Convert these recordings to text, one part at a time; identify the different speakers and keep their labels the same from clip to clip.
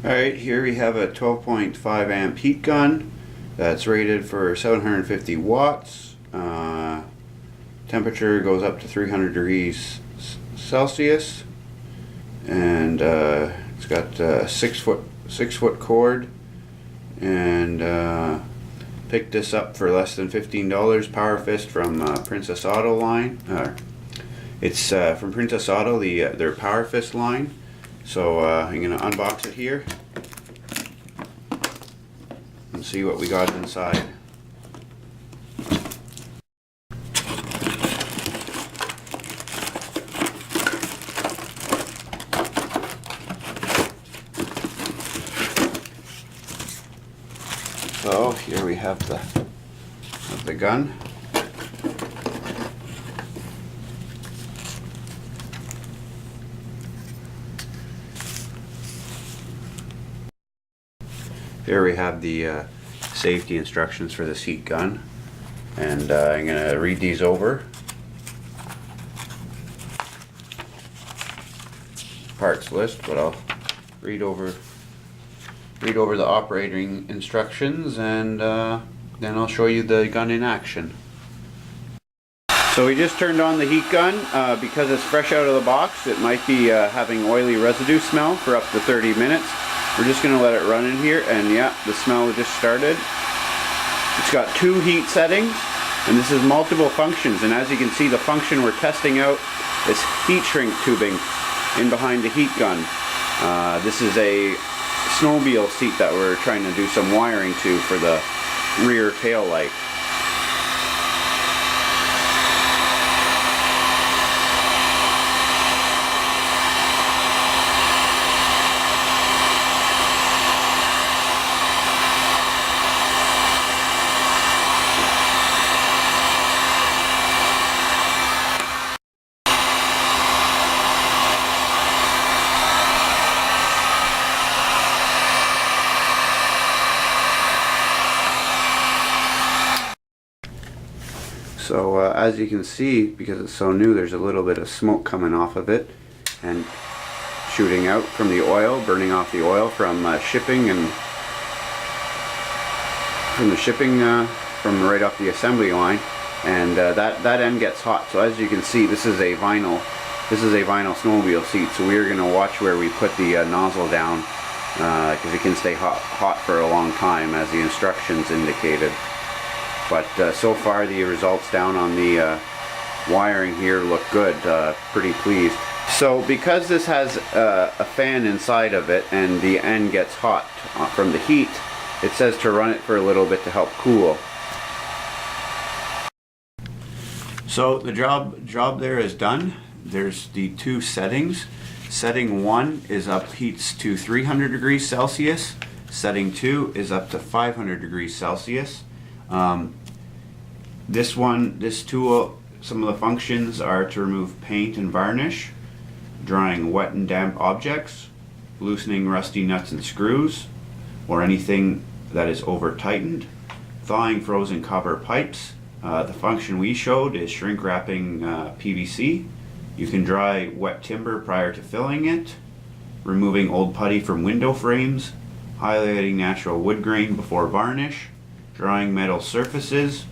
Speaker 1: Alright, here we have a 12.5 amp heat gun that's rated for 750 watts. Temperature goes up to 300 degrees Celsius, and it's got a 6 foot cord, and picked this up for less than $15. Power Fist from Princess Auto line. It's from Princess Auto, their Power Fist line. So I'm going to unbox it here and see what we got inside. So here we have the gun. Here we have the safety instructions for this heat gun, and I'm going to read these over. Parts list, but I'll read over the operating instructions, and then I'll show you the gun in action. So we just turned on the heat gun. Because it's fresh out of the box, it might be having oily residue smell for up to 30 minutes. We're just going to let it run in here, and yeah, the smell just started. It's got 2 heat settings, and this is multiple functions, and as you can see, the function we're testing out is heat shrink tubing in behind the heat gun. This is a snowmobile seat that we're trying to do some wiring to for the rear tail light. So as you can see, because it's so new, there's a little bit of smoke coming off of it and shooting out from the oil, burning off the oil from shipping, and from right off the assembly line, and that end gets hot. So as you can see, this is a vinyl snowmobile seat, so we're going to watch where we put the nozzle down, because it can stay hot for a long time, as the instructions indicated. But so far the results down on the wiring here look good. Pretty pleased. So because this has a fan inside of it and the end gets hot from the heat, it says to run it for a little bit to help cool. So the job there is done. There's the 2 settings. Setting 1 is up heats to 300 degrees Celsius. Setting 2 is up to 500 degrees Celsius. This tool, some of the functions are to remove paint and varnish, drying wet and damp objects, loosening rusty nuts and screws, or anything that is over tightened, thawing frozen copper pipes. The function we showed is shrink wrapping PVC. You can dry wet timber prior to filling it, removing old putty from window frames, highlighting natural wood grain before varnish, drying metal surfaces,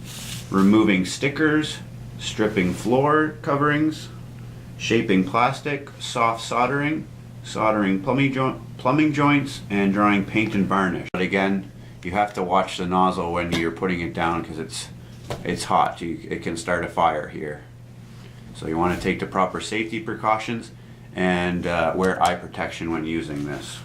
Speaker 1: removing stickers, stripping floor coverings, shaping plastic, soft soldering, plumbing joints, and drying paint and varnish. But again, you have to watch the nozzle when you're putting it down, because it's hot. It can start a fire here. So you want to take the proper safety precautions and wear eye protection when using this.